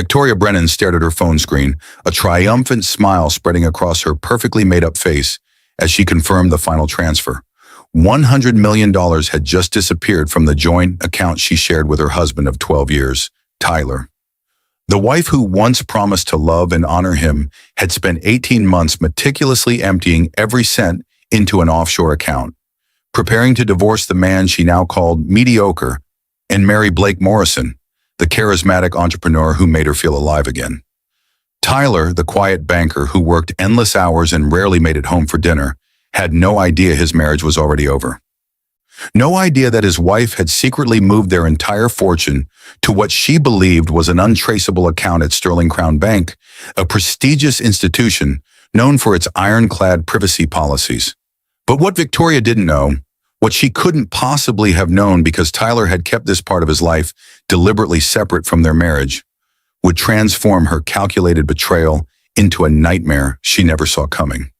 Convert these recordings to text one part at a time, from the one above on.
Victoria Brennan stared at her phone screen, a triumphant smile spreading across her perfectly made-up face as she confirmed the final transfer. $100 million had just disappeared from the joint account she shared with her husband of 12 years, Tyler. The wife who once promised to love and honor him had spent 18 months meticulously emptying every cent into an offshore account, preparing to divorce the man she now called mediocre and marry Blake Morrison, the charismatic entrepreneur who made her feel alive again. Tyler, the quiet banker who worked endless hours and rarely made it home for dinner, had no idea his marriage was already over. No idea that his wife had secretly moved their entire fortune to what she believed was an untraceable account at Sterling Crown Bank, a prestigious institution known for its ironclad privacy policies. But what Victoria didn't know, what she couldn't possibly have known because Tyler had kept this part of his life deliberately separate from their marriage, would transform her calculated betrayal into a nightmare she never saw coming.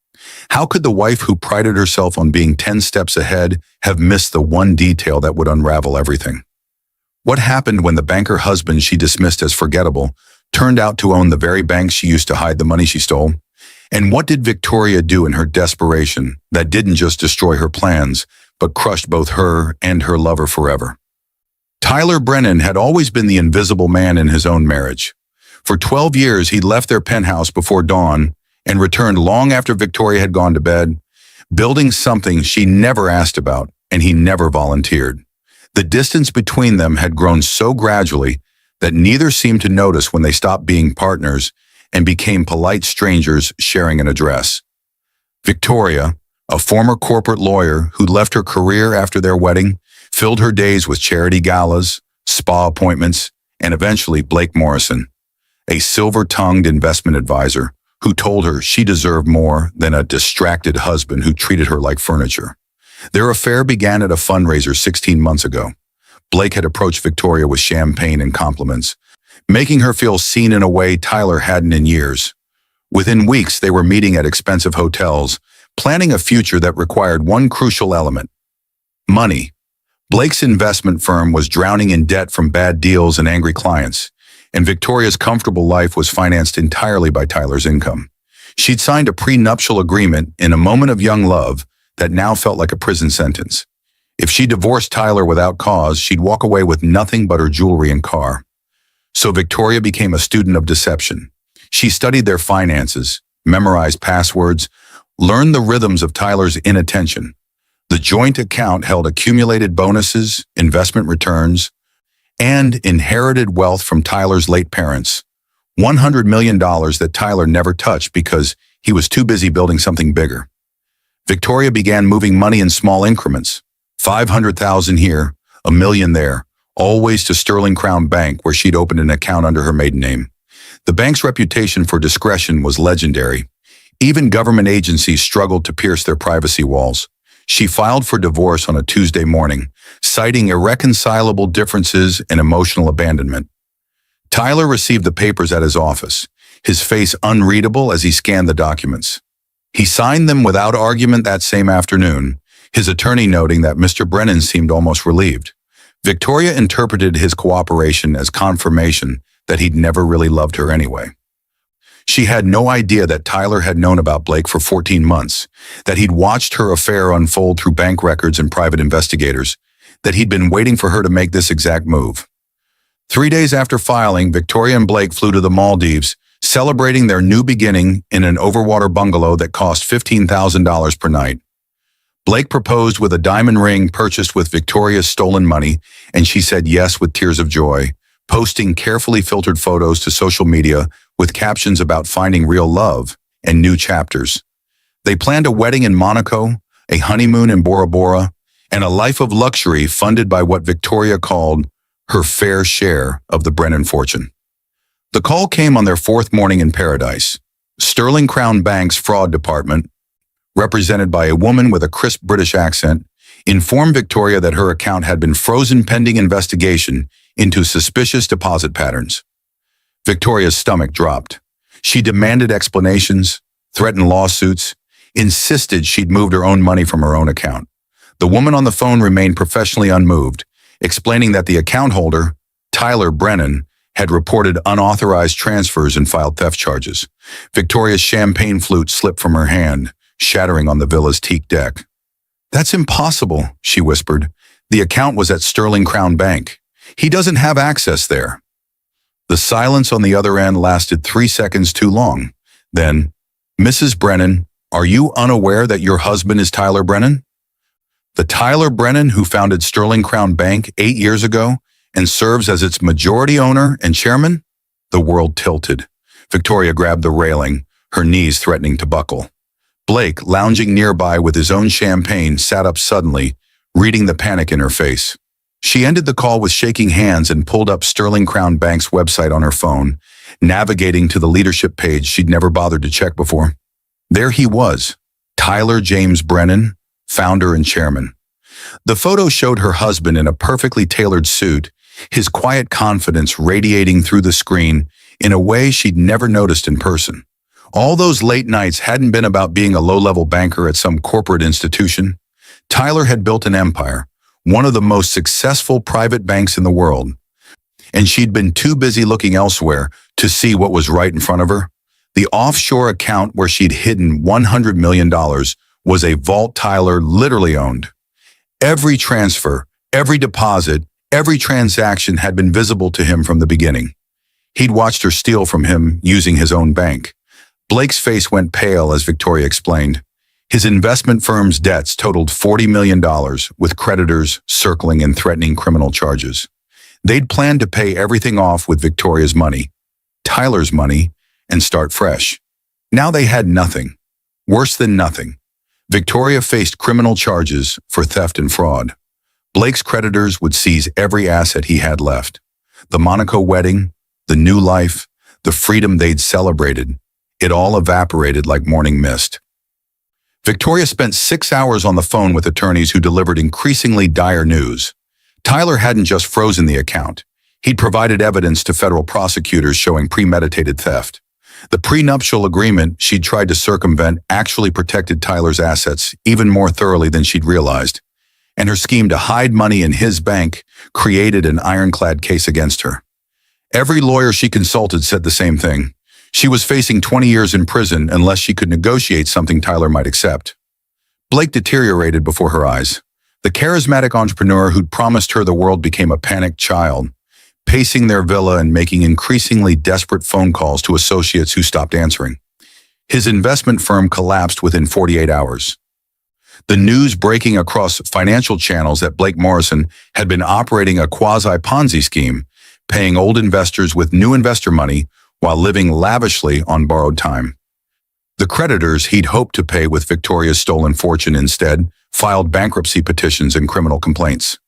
How could the wife who prided herself on being 10 steps ahead have missed the one detail that would unravel everything? What happened when the banker husband she dismissed as forgettable turned out to own the very bank she used to hide the money she stole? And what did Victoria do in her desperation that didn't just destroy her plans, but crushed both her and her lover forever? Tyler Brennan had always been the invisible man in his own marriage. For 12 years, he'd left their penthouse before dawn and returned long after Victoria had gone to bed, building something she never asked about and he never volunteered. The distance between them had grown so gradually that neither seemed to notice when they stopped being partners and became polite strangers sharing an address. Victoria, a former corporate lawyer who left her career after their wedding, filled her days with charity galas, spa appointments, and eventually Blake Morrison, a silver-tongued investment advisor who told her she deserved more than a distracted husband who treated her like furniture. Their affair began at a fundraiser 16 months ago. Blake had approached Victoria with champagne and compliments, making her feel seen in a way Tyler hadn't in years. Within weeks, they were meeting at expensive hotels, planning a future that required one crucial element: money. Blake's investment firm was drowning in debt from bad deals and angry clients, and Victoria's comfortable life was financed entirely by Tyler's income. She'd signed a prenuptial agreement in a moment of young love that now felt like a prison sentence. If she divorced Tyler without cause, she'd walk away with nothing but her jewelry and car. So Victoria became a student of deception. She studied their finances, memorized passwords, learned the rhythms of Tyler's inattention. The joint account held accumulated bonuses, investment returns, and inherited wealth from Tyler's late parents. $100 million that Tyler never touched because he was too busy building something bigger. Victoria began moving money in small increments, $500,000 here, $1 million there, always to Sterling Crown Bank, where she'd opened an account under her maiden name. The bank's reputation for discretion was legendary. Even government agencies struggled to pierce their privacy walls. She filed for divorce on a Tuesday morning, citing irreconcilable differences and emotional abandonment. Tyler received the papers at his office, his face unreadable as he scanned the documents. He signed them without argument that same afternoon, his attorney noting that Mr. Brennan seemed almost relieved. Victoria interpreted his cooperation as confirmation that he'd never really loved her anyway. She had no idea that Tyler had known about Blake for 14 months, that he'd watched her affair unfold through bank records and private investigators, that he'd been waiting for her to make this exact move. 3 days after filing, Victoria and Blake flew to the Maldives, celebrating their new beginning in an overwater bungalow that cost $15,000 per night. Blake proposed with a diamond ring purchased with Victoria's stolen money, and she said yes with tears of joy, posting carefully filtered photos to social media with captions about finding real love and new chapters. They planned a wedding in Monaco, a honeymoon in Bora Bora, and a life of luxury funded by what Victoria called her fair share of the Brennan fortune. The call came on their fourth morning in paradise. Sterling Crown Bank's fraud department, represented by a woman with a crisp British accent, informed Victoria that her account had been frozen pending investigation into suspicious deposit patterns. Victoria's stomach dropped. She demanded explanations, threatened lawsuits, insisted she'd moved her own money from her own account. The woman on the phone remained professionally unmoved, explaining that the account holder, Tyler Brennan, had reported unauthorized transfers and filed theft charges. Victoria's champagne flute slipped from her hand, shattering on the villa's teak deck. "That's impossible," she whispered. "The account was at Sterling Crown Bank. He doesn't have access there." The silence on the other end lasted 3 seconds too long. Then, "Mrs. Brennan, are you unaware that your husband is Tyler Brennan? The Tyler Brennan who founded Sterling Crown Bank 8 years ago and serves as its majority owner and chairman?" The world tilted. Victoria grabbed the railing, her knees threatening to buckle. Blake, lounging nearby with his own champagne, sat up suddenly, reading the panic in her face. She ended the call with shaking hands and pulled up Sterling Crown Bank's website on her phone, navigating to the leadership page she'd never bothered to check before. There he was, Tyler James Brennan, founder and chairman. The photo showed her husband in a perfectly tailored suit, his quiet confidence radiating through the screen in a way she'd never noticed in person. All those late nights hadn't been about being a low-level banker at some corporate institution. Tyler had built an empire, one of the most successful private banks in the world, and she'd been too busy looking elsewhere to see what was right in front of her. The offshore account where she'd hidden $100 million was a vault Tyler literally owned. Every transfer, every deposit, every transaction had been visible to him from the beginning. He'd watched her steal from him using his own bank. Blake's face went pale as Victoria explained. His investment firm's debts totaled $40 million, with creditors circling and threatening criminal charges. They'd planned to pay everything off with Victoria's money, Tyler's money, and start fresh. Now they had nothing. Worse than nothing. Victoria faced criminal charges for theft and fraud. Blake's creditors would seize every asset he had left. The Monaco wedding, the new life, the freedom they'd celebrated. It all evaporated like morning mist. Victoria spent 6 hours on the phone with attorneys who delivered increasingly dire news. Tyler hadn't just frozen the account. He'd provided evidence to federal prosecutors showing premeditated theft. The prenuptial agreement she'd tried to circumvent actually protected Tyler's assets even more thoroughly than she'd realized, and her scheme to hide money in his bank created an ironclad case against her. Every lawyer she consulted said the same thing. She was facing 20 years in prison unless she could negotiate something Tyler might accept. Blake deteriorated before her eyes. The charismatic entrepreneur who'd promised her the world became a panicked child, pacing their villa and making increasingly desperate phone calls to associates who stopped answering. His investment firm collapsed within 48 hours. The news breaking across financial channels that Blake Morrison had been operating a quasi-Ponzi scheme, paying old investors with new investor money while living lavishly on borrowed time. The creditors he'd hoped to pay with Victoria's stolen fortune instead filed bankruptcy petitions and criminal complaints.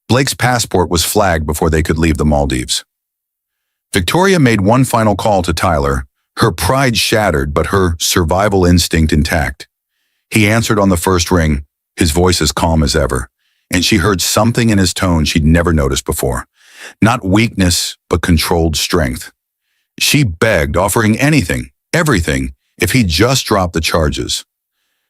Blake's passport was flagged before they could leave the Maldives. Victoria made one final call to Tyler, her pride shattered but her survival instinct intact. He answered on the first ring, his voice as calm as ever, and she heard something in his tone she'd never noticed before. Not weakness, but controlled strength. She begged, offering anything, everything, if he'd just dropped the charges.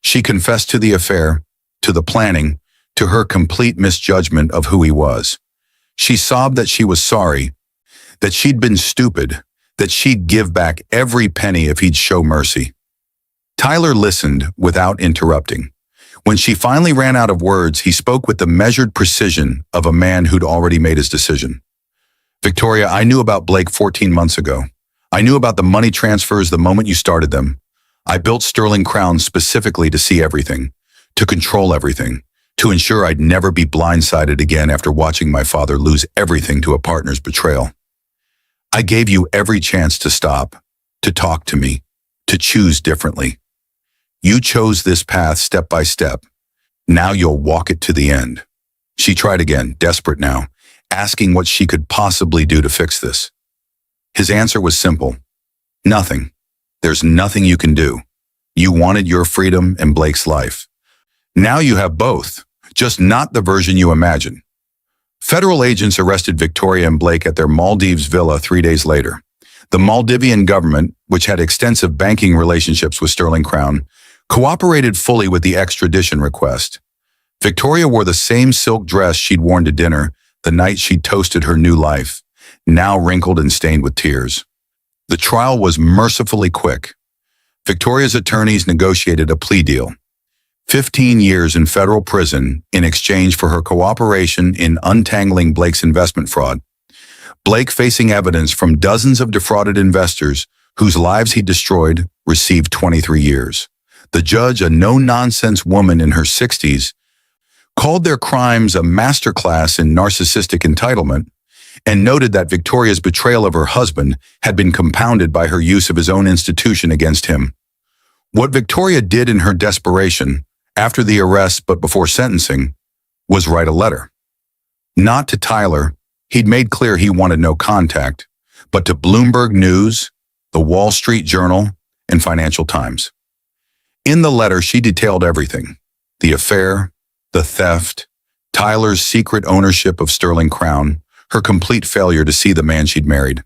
She confessed to the affair, to the planning, to her complete misjudgment of who he was. She sobbed that she was sorry, that she'd been stupid, that she'd give back every penny if he'd show mercy. Tyler listened without interrupting. When she finally ran out of words, he spoke with the measured precision of a man who'd already made his decision. "Victoria, I knew about Blake 14 months ago. I knew about the money transfers the moment you started them. I built Sterling Crown specifically to see everything, to control everything, to ensure I'd never be blindsided again after watching my father lose everything to a partner's betrayal. I gave you every chance to stop, to talk to me, to choose differently. You chose this path step by step. Now you'll walk it to the end." She tried again, desperate now, asking what she could possibly do to fix this. His answer was simple. "Nothing. There's nothing you can do. You wanted your freedom and Blake's life. Now you have both, just not the version you imagine." Federal agents arrested Victoria and Blake at their Maldives villa 3 days later. The Maldivian government, which had extensive banking relationships with Sterling Crown, cooperated fully with the extradition request. Victoria wore the same silk dress she'd worn to dinner the night she'd toasted her new life. now wrinkled and stained with tears. The trial was mercifully quick. Victoria's attorneys negotiated a plea deal. 15 years in federal prison in exchange for her cooperation in untangling Blake's investment fraud. Blake, facing evidence from dozens of defrauded investors whose lives he destroyed, received 23 years. The judge, a no-nonsense woman in her 60s, called their crimes a masterclass in narcissistic entitlement and noted that Victoria's betrayal of her husband had been compounded by her use of his own institution against him. What Victoria did in her desperation, after the arrest but before sentencing, was write a letter. Not to Tyler, he'd made clear he wanted no contact, but to Bloomberg News, the Wall Street Journal, and Financial Times. In the letter, she detailed everything: the affair, the theft, Tyler's secret ownership of Sterling Crown, her complete failure to see the man she'd married.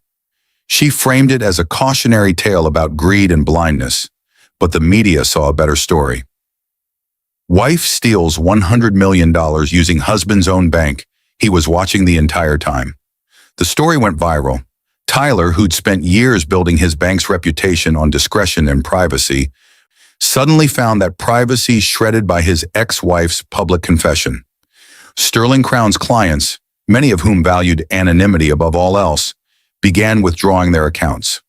She framed it as a cautionary tale about greed and blindness, but the media saw a better story. Wife steals $100 million using husband's own bank. He was watching the entire time. The story went viral. Tyler, who'd spent years building his bank's reputation on discretion and privacy, suddenly found that privacy shredded by his ex-wife's public confession. Sterling Crown's clients, many of whom valued anonymity above all else, began withdrawing their accounts.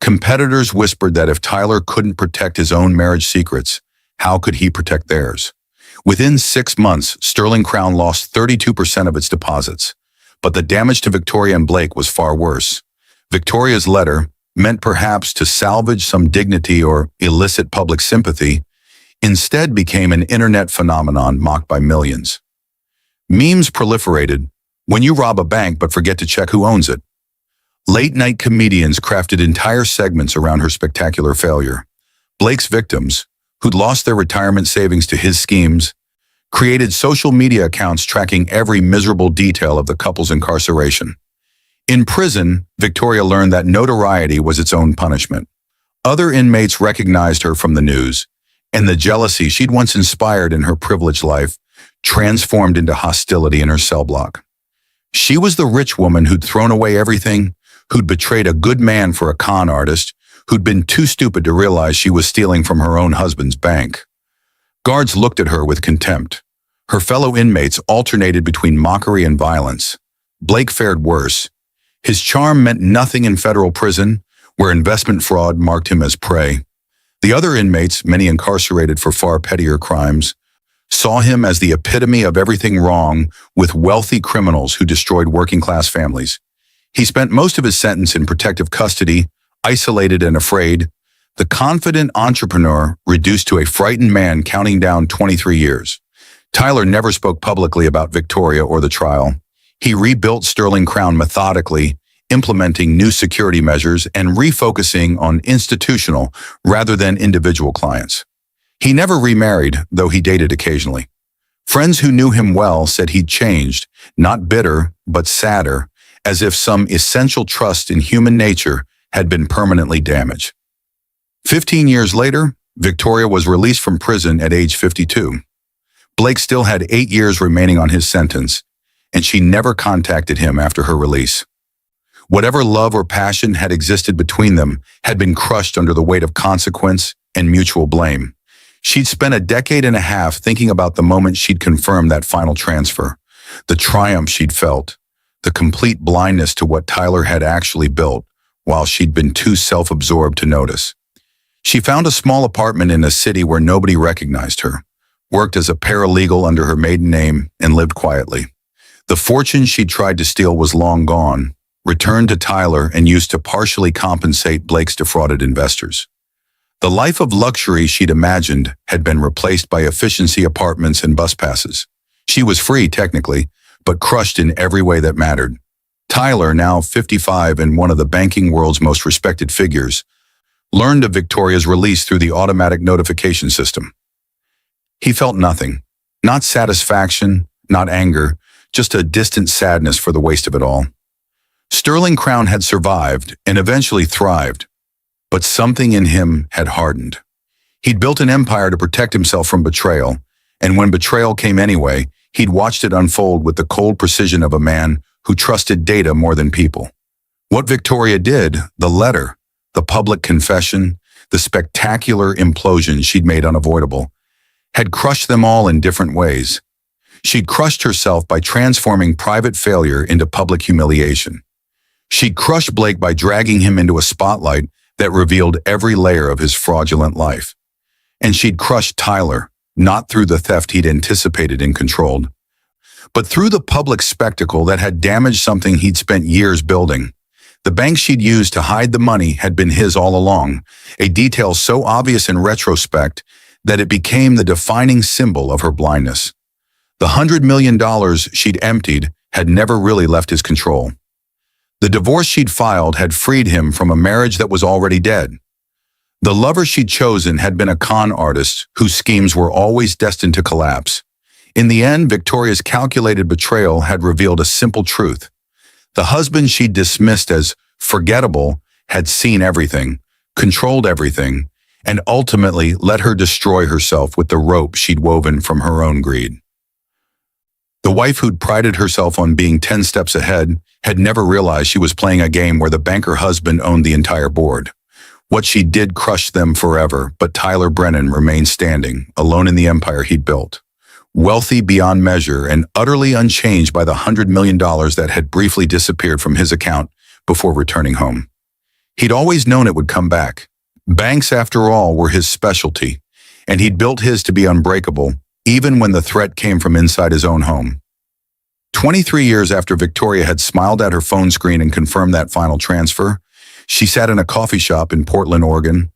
Competitors whispered that if Tyler couldn't protect his own marriage secrets, how could he protect theirs? Within 6 months, Sterling Crown lost 32% of its deposits. But the damage to Victoria and Blake was far worse. Victoria's letter, meant perhaps to salvage some dignity or elicit public sympathy, instead became an internet phenomenon mocked by millions. Memes proliferated: when you rob a bank but forget to check who owns it. Late-night comedians crafted entire segments around her spectacular failure. Blake's victims, who'd lost their retirement savings to his schemes, created social media accounts tracking every miserable detail of the couple's incarceration. In prison, Victoria learned that notoriety was its own punishment. Other inmates recognized her from the news, and the jealousy she'd once inspired in her privileged life transformed into hostility in her cell block. She was the rich woman who'd thrown away everything, who'd betrayed a good man for a con artist, who'd been too stupid to realize she was stealing from her own husband's bank. Guards looked at her with contempt. Her fellow inmates alternated between mockery and violence. Blake fared worse. His charm meant nothing in federal prison, where investment fraud marked him as prey. The other inmates, many incarcerated for far pettier crimes, saw him as the epitome of everything wrong with wealthy criminals who destroyed working-class families. He spent most of his sentence in protective custody, isolated and afraid, the confident entrepreneur reduced to a frightened man counting down 23 years. Tyler never spoke publicly about Victoria or the trial. He rebuilt Sterling Crown methodically, implementing new security measures and refocusing on institutional rather than individual clients. He never remarried, though he dated occasionally. Friends who knew him well said he'd changed, not bitter, but sadder, as if some essential trust in human nature had been permanently damaged. 15 years later, Victoria was released from prison at age 52. Blake still had 8 years remaining on his sentence, and she never contacted him after her release. Whatever love or passion had existed between them had been crushed under the weight of consequence and mutual blame. She'd spent a decade and a half thinking about the moment she'd confirmed that final transfer, the triumph she'd felt, the complete blindness to what Tyler had actually built, while she'd been too self-absorbed to notice. She found a small apartment in a city where nobody recognized her, worked as a paralegal under her maiden name, and lived quietly. The fortune she'd tried to steal was long gone, returned to Tyler and used to partially compensate Blake's defrauded investors. The life of luxury she'd imagined had been replaced by efficiency apartments and bus passes. She was free, technically, but crushed in every way that mattered. Tyler, now 55 and one of the banking world's most respected figures, learned of Victoria's release through the automatic notification system. He felt nothing, not satisfaction, not anger, just a distant sadness for the waste of it all. Sterling Crown had survived and eventually thrived, but something in him had hardened. He'd built an empire to protect himself from betrayal, and when betrayal came anyway, he'd watched it unfold with the cold precision of a man who trusted data more than people. What Victoria did, the letter, the public confession, the spectacular implosion she'd made unavoidable, had crushed them all in different ways. She'd crushed herself by transforming private failure into public humiliation. She'd crushed Blake by dragging him into a spotlight that revealed every layer of his fraudulent life. And she'd crushed Tyler, not through the theft he'd anticipated and controlled, but through the public spectacle that had damaged something he'd spent years building. The bank she'd used to hide the money had been his all along, a detail so obvious in retrospect that it became the defining symbol of her blindness. The $100 million she'd emptied had never really left his control. The divorce she'd filed had freed him from a marriage that was already dead. The lover she'd chosen had been a con artist whose schemes were always destined to collapse. In the end, Victoria's calculated betrayal had revealed a simple truth. The husband she'd dismissed as forgettable had seen everything, controlled everything, and ultimately let her destroy herself with the rope she'd woven from her own greed. The wife who'd prided herself on being 10 steps ahead had never realized she was playing a game where the banker husband owned the entire board. What she did crushed them forever, but Tyler Brennan remained standing, alone in the empire he'd built. Wealthy beyond measure and utterly unchanged by the $100 million that had briefly disappeared from his account before returning home. He'd always known it would come back. Banks, after all, were his specialty, and he'd built his to be unbreakable, even when the threat came from inside his own home. 23 years after Victoria had smiled at her phone screen and confirmed that final transfer, she sat in a coffee shop in Portland, Oregon,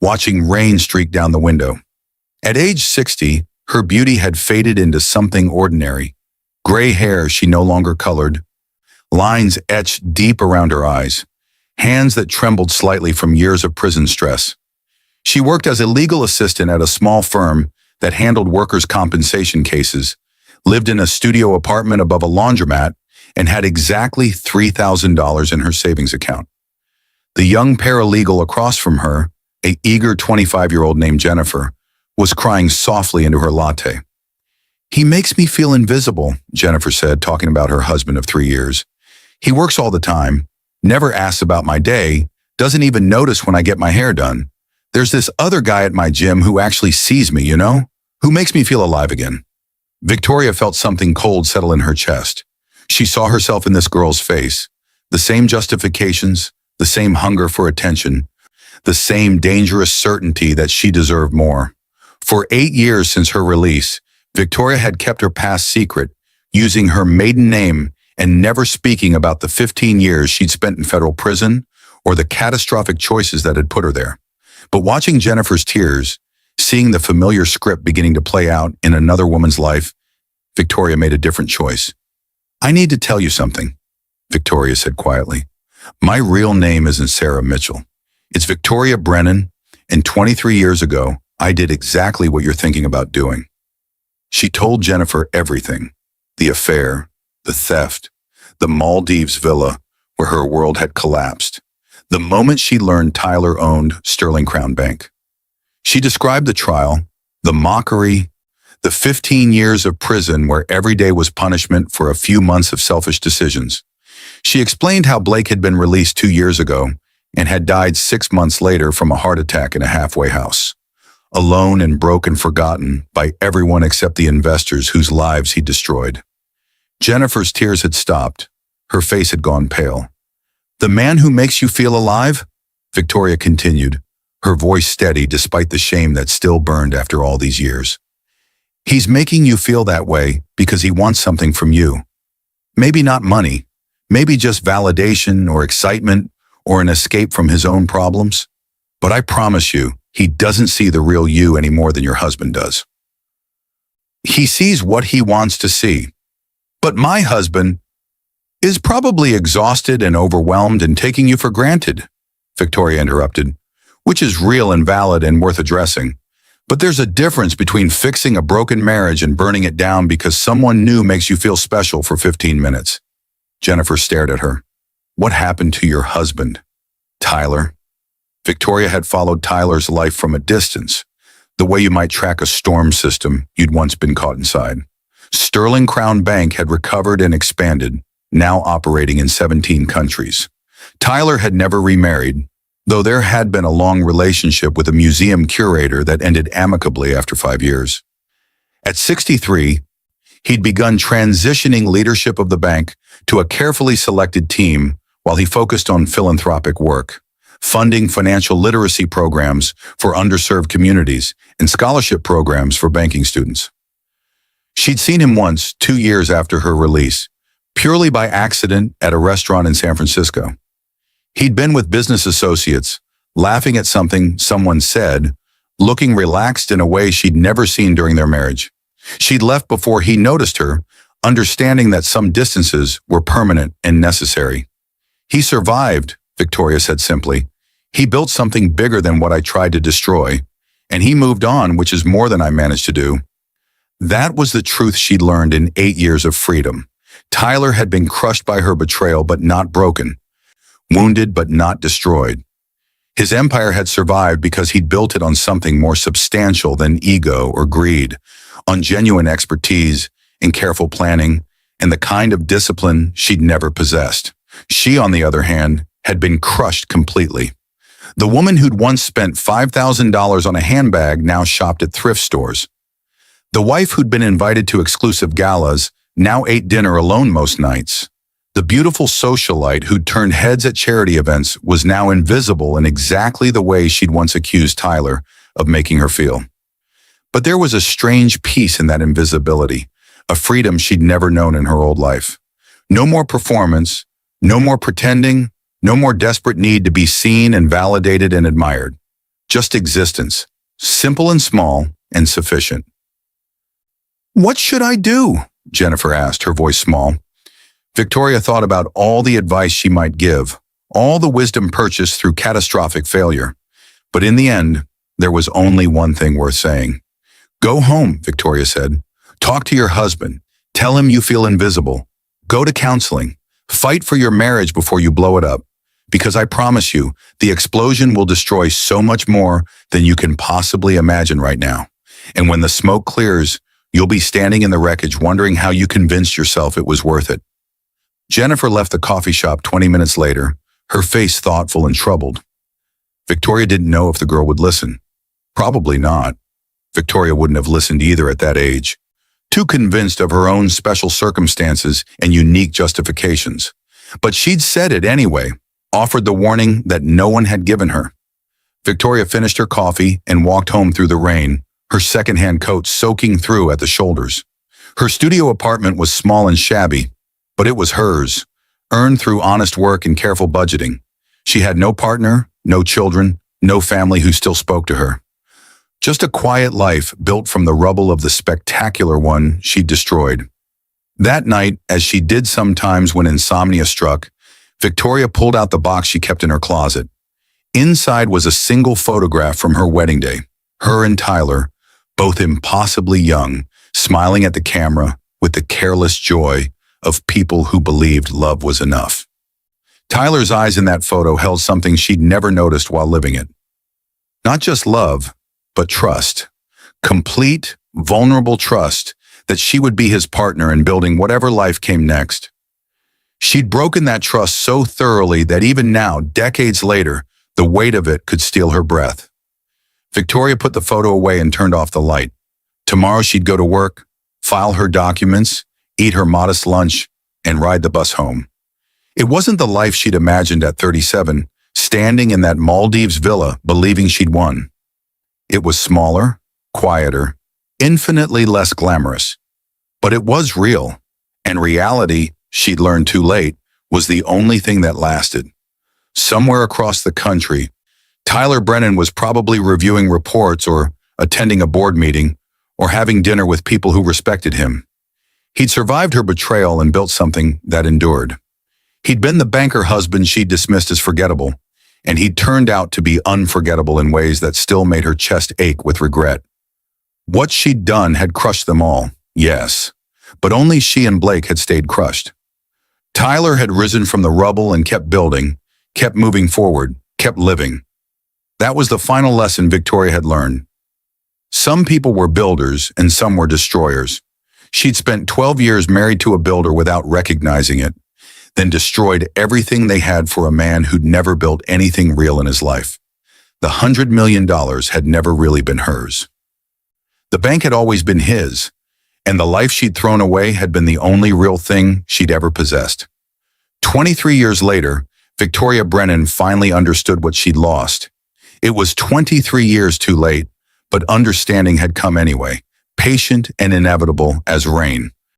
watching rain streak down the window. At age 60, her beauty had faded into something ordinary. Gray hair she no longer colored, lines etched deep around her eyes, hands that trembled slightly from years of prison stress. She worked as a legal assistant at a small firm that handled workers' compensation cases, lived in a studio apartment above a laundromat, and had exactly $3,000 in her savings account. The young paralegal across from her, an eager 25-year-old named Jennifer, was crying softly into her latte. "He makes me feel invisible," Jennifer said, talking about her husband of 3 years. "He works all the time, never asks about my day, doesn't even notice when I get my hair done. There's this other guy at my gym who actually sees me, who makes me feel alive again." Victoria felt something cold settle in her chest. She saw herself in this girl's face, the same justifications, the same hunger for attention, the same dangerous certainty that she deserved more. For 8 years since her release, Victoria had kept her past secret, using her maiden name and never speaking about the 15 years she'd spent in federal prison or the catastrophic choices that had put her there. But watching Jennifer's tears, seeing the familiar script beginning to play out in another woman's life, Victoria made a different choice. "I need to tell you something," Victoria said quietly. "My real name isn't Sarah Mitchell. It's Victoria Brennan, and 23 years ago, I did exactly what you're thinking about doing." She told Jennifer everything: the affair, the theft, the Maldives villa where her world had collapsed, the moment she learned Tyler owned Sterling Crown Bank. She described the trial, the mockery, the 15 years of prison where every day was punishment for a few months of selfish decisions. She explained how Blake had been released 2 years ago and had died 6 months later from a heart attack in a halfway house, alone and broken, forgotten by everyone except the investors whose lives he destroyed. Jennifer's tears had stopped. Her face had gone pale. "The man who makes you feel alive?" Victoria continued, her voice steady despite the shame that still burned after all these years. "He's making you feel that way because he wants something from you. Maybe not money, maybe just validation or excitement or an escape from his own problems. But I promise you, he doesn't see the real you any more than your husband does. He sees what he wants to see. But my husband is probably exhausted and overwhelmed and taking you for granted," Victoria interrupted, "which is real and valid and worth addressing. But there's a difference between fixing a broken marriage and burning it down because someone new makes you feel special for 15 minutes. Jennifer stared at her. "What happened to your husband?" "Tyler." Victoria had followed Tyler's life from a distance, the way you might track a storm system you'd once been caught inside. Sterling Crown Bank had recovered and expanded, now operating in 17 countries. Tyler had never remarried, though there had been a long relationship with a museum curator that ended amicably after 5 years. At 63, he'd begun transitioning leadership of the bank to a carefully selected team while he focused on philanthropic work, funding financial literacy programs for underserved communities and scholarship programs for banking students. She'd seen him once, 2 years after her release, purely by accident at a restaurant in San Francisco. He'd been with business associates, laughing at something someone said, looking relaxed in a way she'd never seen during their marriage. She'd left before he noticed her, understanding that some distances were permanent and necessary. He survived, Victoria said simply. He built something bigger than what I tried to destroy, and he moved on, which is more than I managed to do. That was the truth she'd learned in 8 years of freedom. Tyler had been crushed by her betrayal but not broken, wounded but not destroyed. His empire had survived because he'd built it on something more substantial than ego or greed, on genuine expertise and careful planning and the kind of discipline she'd never possessed. She, on the other hand, had been crushed completely. The woman who'd once spent $5,000 on a handbag now shopped at thrift stores. The wife who'd been invited to exclusive galas now ate dinner alone most nights. The beautiful socialite who'd turned heads at charity events was now invisible in exactly the way she'd once accused Tyler of making her feel. But there was a strange peace in that invisibility, a freedom she'd never known in her old life. No more performance, no more pretending, no more desperate need to be seen and validated and admired. Just existence, simple and small and sufficient. "What should I do?" Jennifer asked, her voice small. Victoria thought about all the advice she might give, all the wisdom purchased through catastrophic failure. But in the end, there was only one thing worth saying. "Go home," Victoria said. "Talk to your husband. Tell him you feel invisible. Go to counseling. Fight for your marriage before you blow it up. Because I promise you, the explosion will destroy so much more than you can possibly imagine right now. And when the smoke clears, you'll be standing in the wreckage wondering how you convinced yourself it was worth it." Jennifer left the coffee shop 20 minutes later, her face thoughtful and troubled. Victoria didn't know if the girl would listen. Probably not. Victoria wouldn't have listened either at that age. Too convinced of her own special circumstances and unique justifications. But she'd said it anyway, offered the warning that no one had given her. Victoria finished her coffee and walked home through the rain, her secondhand coat soaking through at the shoulders. Her studio apartment was small and shabby, but it was hers, earned through honest work and careful budgeting. She had no partner, no children, no family who still spoke to her. Just a quiet life built from the rubble of the spectacular one she'd destroyed. That night, as she did sometimes when insomnia struck, Victoria pulled out the box she kept in her closet. Inside was a single photograph from her wedding day, her and Tyler, both impossibly young, smiling at the camera with the careless joy of people who believed love was enough. Tyler's eyes in that photo held something she'd never noticed while living it. Not just love, but trust. Complete, vulnerable trust that she would be his partner in building whatever life came next. She'd broken that trust so thoroughly that even now, decades later, the weight of it could steal her breath. Victoria put the photo away and turned off the light. Tomorrow she'd go to work, file her documents, eat her modest lunch, and ride the bus home. It wasn't the life she'd imagined at 37, standing in that Maldives villa believing she'd won. It was smaller, quieter, infinitely less glamorous. But it was real, and reality, she'd learned too late, was the only thing that lasted. Somewhere across the country, Tyler Brennan was probably reviewing reports or attending a board meeting or having dinner with people who respected him. He'd survived her betrayal and built something that endured. He'd been the banker husband she'd dismissed as forgettable, and he'd turned out to be unforgettable in ways that still made her chest ache with regret. What she'd done had crushed them all, yes, but only she and Blake had stayed crushed. Tyler had risen from the rubble and kept building, kept moving forward, kept living. That was the final lesson Victoria had learned. Some people were builders and some were destroyers. She'd spent 12 years married to a builder without recognizing it. then destroyed everything they had for a man who'd never built anything real in his life. The $100 million had never really been hers. The bank had always been his, and the life she'd thrown away had been the only real thing she'd ever possessed. 23 years later, Victoria Brennan finally understood what she'd lost. It was 23 years too late, but understanding had come anyway, patient and inevitable as rain.